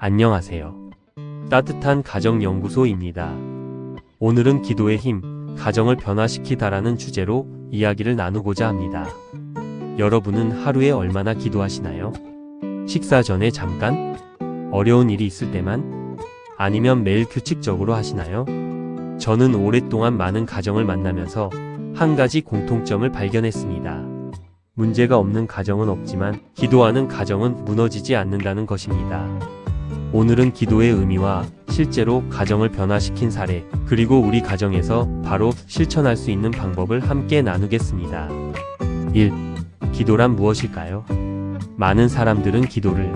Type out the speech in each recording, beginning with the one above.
안녕하세요. 따뜻한 가정연구소입니다. 오늘은 기도의 힘, 가정을 변화시키다라는 주제로 이야기를 나누고자 합니다. 여러분은 하루에 얼마나 기도하시나요? 식사 전에 잠깐? 어려운 일이 있을 때만? 아니면 매일 규칙적으로 하시나요? 저는 오랫동안 많은 가정을 만나면서 한 가지 공통점을 발견했습니다. 문제가 없는 가정은 없지만 기도하는 가정은 무너지지 않는다는 것입니다. 오늘은 기도의 의미와 실제로 가정을 변화시킨 사례, 그리고 우리 가정에서 바로 실천할 수 있는 방법을 함께 나누겠습니다. 1. 기도란 무엇일까요? 많은 사람들은 기도를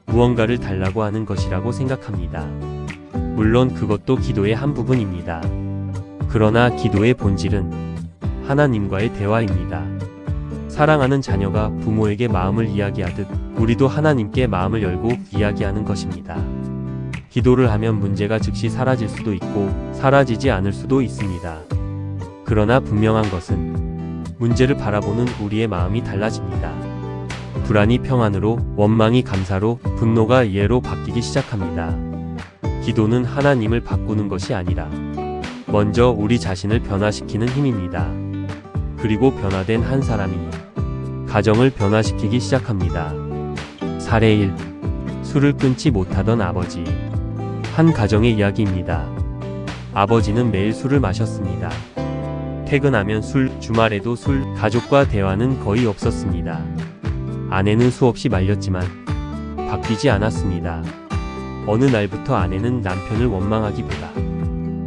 무언가를 달라고 하는 것이라고 생각합니다. 물론 그것도 기도의 한 부분입니다. 그러나 기도의 본질은 하나님과의 대화입니다. 사랑하는 자녀가 부모에게 마음을 이야기하듯 우리도 하나님께 마음을 열고 이야기하는 것입니다. 기도를 하면 문제가 즉시 사라질 수도 있고 사라지지 않을 수도 있습니다. 그러나 분명한 것은 문제를 바라보는 우리의 마음이 달라집니다. 불안이 평안으로, 원망이 감사로, 분노가 이해로 바뀌기 시작합니다. 기도는 하나님을 바꾸는 것이 아니라 먼저 우리 자신을 변화시키는 힘입니다. 그리고 변화된 한 사람이 가정을 변화시키기 시작합니다. 사례 1. 술을 끊지 못하던 아버지. 한 가정의 이야기입니다. 아버지는 매일 술을 마셨습니다. 퇴근하면 술, 주말에도 술, 가족과 대화는 거의 없었습니다. 아내는 수없이 말렸지만 바뀌지 않았습니다. 어느 날부터 아내는 남편을 원망하기보다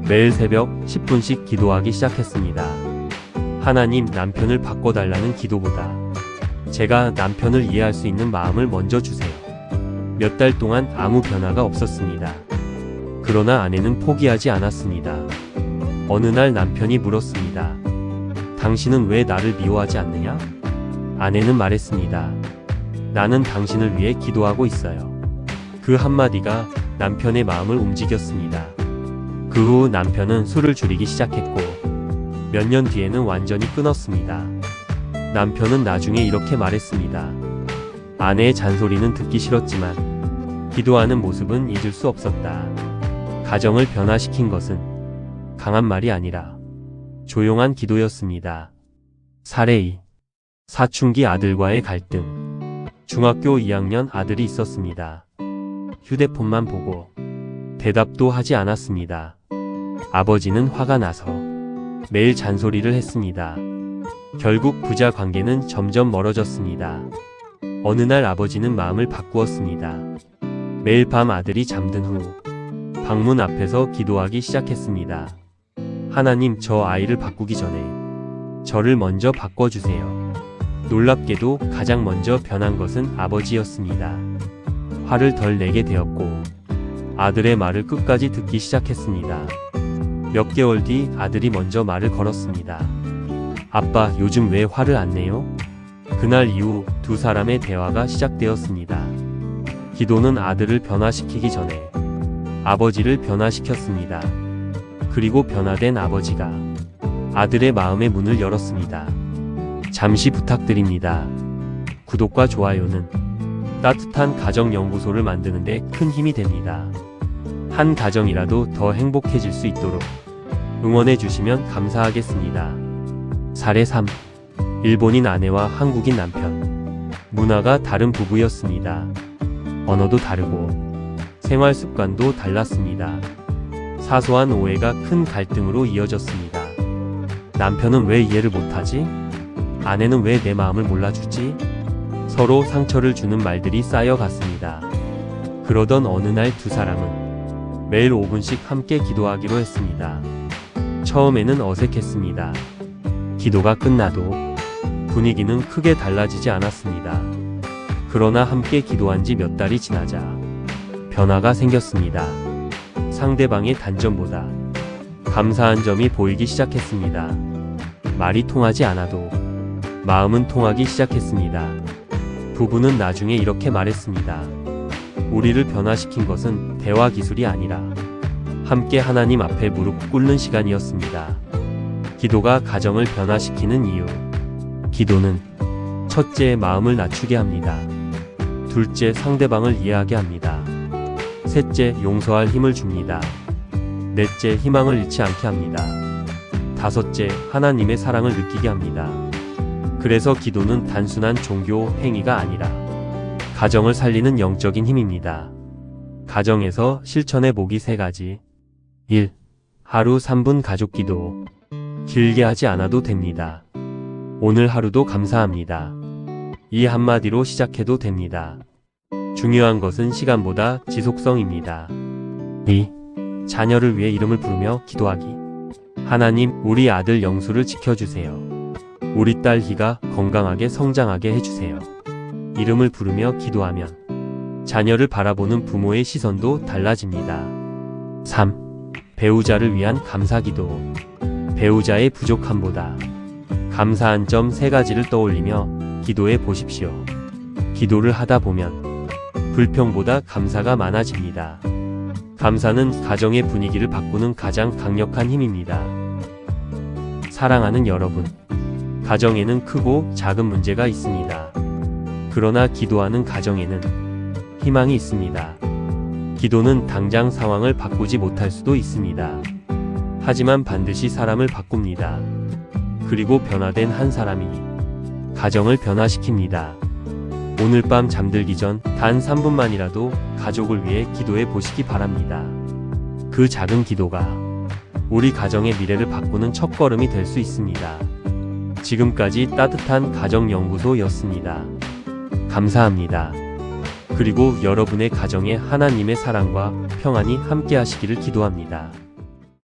매일 새벽 10분씩 기도하기 시작했습니다. 하나님, 남편을 바꿔달라는 기도보다 제가 남편을 이해할 수 있는 마음을 먼저 주세요. 몇 달 동안 아무 변화가 없었습니다. 그러나 아내는 포기하지 않았습니다. 어느 날 남편이 물었습니다. 당신은 왜 나를 미워하지 않느냐? 아내는 말했습니다. 나는 당신을 위해 기도하고 있어요. 그 한마디가 남편의 마음을 움직였습니다. 그 후 남편은 술을 줄이기 시작했고 몇 년 뒤에는 완전히 끊었습니다. 남편은 나중에 이렇게 말했습니다. 아내의 잔소리는 듣기 싫었지만 기도하는 모습은 잊을 수 없었다. 가정을 변화시킨 것은 강한 말이 아니라 조용한 기도였습니다. 사례 2. 사춘기 아들과의 갈등. 중학교 2학년 아들이 있었습니다. 휴대폰만 보고 대답도 하지 않았습니다. 아버지는 화가 나서 매일 잔소리를 했습니다. 결국 부자 관계는 점점 멀어졌습니다. 어느 날 아버지는 마음을 바꾸었습니다. 매일 밤 아들이 잠든 후 방문 앞에서 기도하기 시작했습니다. 하나님, 저 아이를 바꾸기 전에 저를 먼저 바꿔주세요. 놀랍게도 가장 먼저 변한 것은 아버지였습니다. 화를 덜 내게 되었고 아들의 말을 끝까지 듣기 시작했습니다. 몇 개월 뒤 아들이 먼저 말을 걸었습니다. 아빠, 요즘 왜 화를 안 내요? 그날 이후 두 사람의 대화가 시작되었습니다. 기도는 아들을 변화시키기 전에 아버지를 변화시켰습니다. 그리고 변화된 아버지가 아들의 마음의 문을 열었습니다. 잠시 부탁드립니다. 구독과 좋아요는 따뜻한 가정연구소를 만드는 데 큰 힘이 됩니다. 한 가정이라도 더 행복해질 수 있도록 응원해 주시면 감사하겠습니다. 사례 3. 일본인 아내와 한국인 남편. 문화가 다른 부부였습니다. 언어도 다르고 생활 습관도 달랐습니다. 사소한 오해가 큰 갈등으로 이어졌습니다. 남편은 왜 이해를 못하지? 아내는 왜 내 마음을 몰라주지? 서로 상처를 주는 말들이 쌓여갔습니다. 그러던 어느 날 두 사람은 매일 5분씩 함께 기도하기로 했습니다. 처음에는 어색했습니다. 기도가 끝나도 분위기는 크게 달라지지 않았습니다. 그러나 함께 기도한 지 몇 달이 지나자 변화가 생겼습니다. 상대방의 단점보다 감사한 점이 보이기 시작했습니다. 말이 통하지 않아도 마음은 통하기 시작했습니다. 부부는 나중에 이렇게 말했습니다. 우리를 변화시킨 것은 대화 기술이 아니라 함께 하나님 앞에 무릎 꿇는 시간이었습니다. 기도가 가정을 변화시키는 이유. 기도는 첫째, 마음을 낮추게 합니다. 둘째, 상대방을 이해하게 합니다. 셋째, 용서할 힘을 줍니다. 넷째, 희망을 잃지 않게 합니다. 다섯째, 하나님의 사랑을 느끼게 합니다. 그래서 기도는 단순한 종교 행위가 아니라 가정을 살리는 영적인 힘입니다. 가정에서 실천해 보기 3가지. 1. 하루 3분 가족 기도. 길게 하지 않아도 됩니다. 오늘 하루도 감사합니다. 이 한마디로 시작해도 됩니다. 중요한 것은 시간보다 지속성입니다. 2. 자녀를 위해 이름을 부르며 기도하기. 하나님, 우리 아들 영수를 지켜주세요. 우리 딸 희가 건강하게 성장하게 해주세요. 이름을 부르며 기도하면 자녀를 바라보는 부모의 시선도 달라집니다. 3. 배우자를 위한 감사기도. 배우자의 부족함보다 감사한 점 3가지를 떠올리며 기도해 보십시오. 기도를 하다 보면 불평보다 감사가 많아집니다. 감사는 가정의 분위기를 바꾸는 가장 강력한 힘입니다. 사랑하는 여러분, 가정에는 크고 작은 문제가 있습니다. 그러나 기도하는 가정에는 희망이 있습니다. 기도는 당장 상황을 바꾸지 못할 수도 있습니다. 하지만 반드시 사람을 바꿉니다. 그리고 변화된 한 사람이 가정을 변화시킵니다. 오늘 밤 잠들기 전 단 3분만이라도 가족을 위해 기도해 보시기 바랍니다. 그 작은 기도가 우리 가정의 미래를 바꾸는 첫걸음이 될 수 있습니다. 지금까지 따뜻한 가정연구소였습니다. 감사합니다. 그리고 여러분의 가정에 하나님의 사랑과 평안이 함께 하시기를 기도합니다.